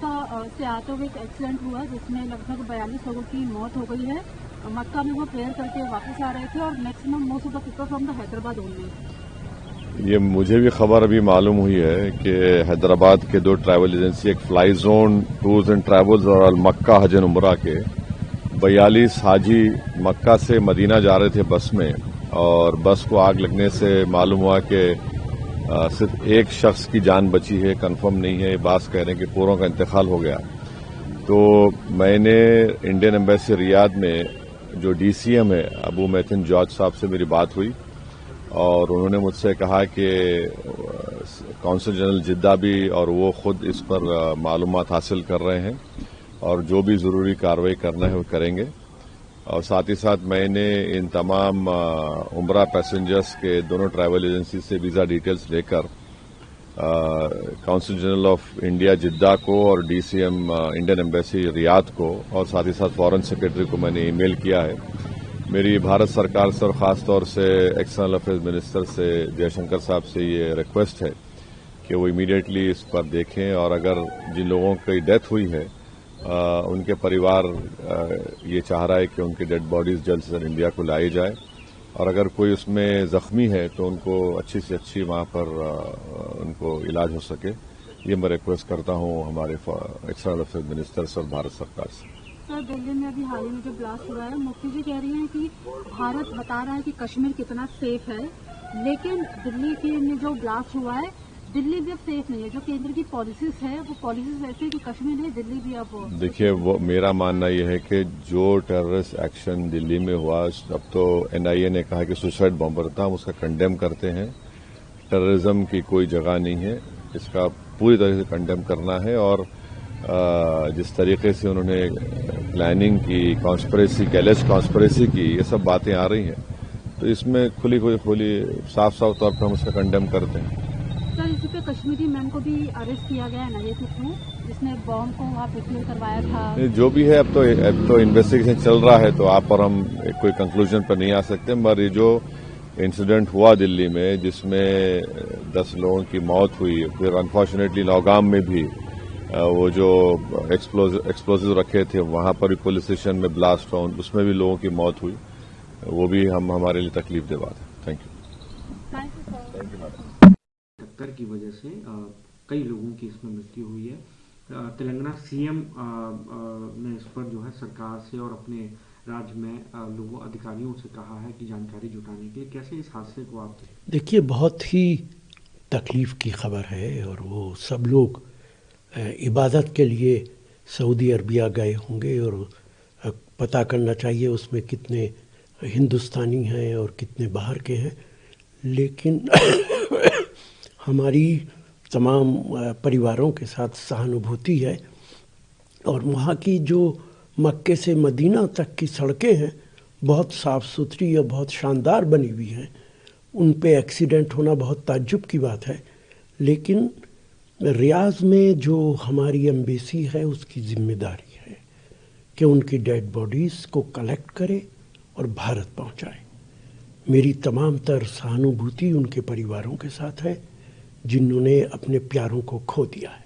मक्का से आते हुए एक एक्सीडेंट हुआ जिसमें लगभग 42 लोगों की मौत हो गई है। मक्का में वो प्रेयर करके वापस आ रहे थे और maximum most of the people from the Hyderabad only. ये मुझे भी खबर अभी मालूम हुई है कि हैदराबाद के 2 ट्रैवल एजेंसी, एक fly zone tours and travels और मक्का हज एंड उमरा के 42 हाजी मक्का से मदीना जा रहे थे बस में, और बस को आग लगने से मालूम हुआ कि सिर्फ एक शख्स की जान बची है। कंफर्म नहीं है, बात कह रहे हैं कि पूरों का इंतकाल हो गया। तो मैंने इंडियन एम्बेसी रियाद में जो डीसीएम है अबू मैथिन जॉर्ज साहब से मेरी बात हुई और उन्होंने मुझसे कहा कि कौंसल जनरल जिद्दा भी और वो खुद इस पर मालूमात हासिल कर रहे हैं और जो भी जरूरी कार्रवाई करना है वो करेंगे। और साथ ही साथ मैंने इन तमाम उमरा पैसेंजर्स के दोनों ट्रैवल एजेंसी से वीजा डिटेल्स लेकर कौंसल जनरल ऑफ इंडिया जिद्दा को और डीसीएम इंडियन एम्बेसी रियाद को और साथ ही साथ फॉरेन सेक्रेटरी को मैंने ईमेल किया है। मेरी भारत सरकार से और खास तौर से एक्सटर्नल अफेयर्स मिनिस्टर से जयशंकर साहब से ये रिक्वेस्ट है कि वो इमीडिएटली इस पर देखें और अगर जिन लोगों की डेथ हुई है उनके परिवार ये चाह रहा है कि उनकी डेड बॉडीज जल्द से जल्द इंडिया को लाई जाए और अगर कोई उसमें जख्मी है तो उनको अच्छी से अच्छी वहां पर उनको इलाज हो सके। ये मैं रिक्वेस्ट करता हूं हमारे एक्सटर्नल अफेयर्स मिनिस्टर से और भारत सरकार से। सर, दिल्ली में अभी हाल ही में जो ब्लास्ट हुआ है, मुफ्ती जी कह रही हैं कि भारत बता रहा है कि कश्मीर कितना सेफ है, लेकिन दिल्ली के में जो ब्लास्ट हुआ है दिल्ली भी अब सेफ नहीं है। जो केंद्र की पॉलिसीज है वो पॉलिसीज ऐसी है कि कश्मीर नहीं, दिल्ली भी अब देखिए, वो मेरा मानना यह है कि जो टेररिस्ट एक्शन दिल्ली में हुआ, अब तो एनआईए ने कहा कि सुसाइड बॉम्बर था, हम उसका कंडेम करते हैं। टेररिज्म की कोई जगह नहीं है, इसका पूरी तरह से कंडेम करना है। और जिस तरीके से उन्होंने प्लानिंग की, कॉन्स्पिरेसी, कैलेज कॉन्स्पिरेसी की, ये सब बातें आ रही हैं, तो इसमें खुली साफ साफ तौर पर हम उसका कंडेम करते हैं। सर, इसी पे कश्मीरी मैन को भी अरेस्ट किया गया है एनआईए के थ्रू, जिसने बॉम्ब को वहां प्रिपेयर करवाया था। जो भी है, अब तो इन्वेस्टिगेशन चल रहा है, तो आप और हम कोई कंक्लूजन पर नहीं आ सकते। मगर ये जो इंसिडेंट हुआ दिल्ली में जिसमें 10 लोगों की मौत हुई, फिर अनफॉर्चुनेटली नौगाम में भी वो जो एक्सप्लोजिव रखे थे वहां पर भी पुलिस स्टेशन में ब्लास्ट हुआ, उसमें भी लोगों की मौत हुई, वो भी हमारे लिए तकलीफ दे बात है। Thank you. टक्कर की वजह से कई लोगों की इसमें मृत्यु हुई है। तेलंगाना सीएम ने इस पर जो है सरकार से और अपने राज्य में लोगों अधिकारियों से कहा है कि जानकारी जुटाने के लिए। कैसे इस हादसे को आप देखिए, बहुत ही तकलीफ की खबर है और वो सब लोग इबादत के लिए सऊदी अरबिया गए होंगे और पता करना चाहिए उसमें कितने हिंदुस्तानी हैं और कितने बाहर के हैं। लेकिन हमारी तमाम परिवारों के साथ सहानुभूति है और वहाँ की जो मक्के से मदीना तक की सड़कें हैं बहुत साफ़ सुथरी और बहुत शानदार बनी हुई हैं। उन पे एक्सीडेंट होना बहुत ताज्जुब की बात है। लेकिन रियाज में जो हमारी एम्बेसी है उसकी जिम्मेदारी है कि उनकी डेड बॉडीज़ को कलेक्ट करे और भारत पहुँचाए। मेरी तमाम तर सहानुभूति उनके परिवारों के साथ है जिन्होंने अपने प्यारों को खो दिया है।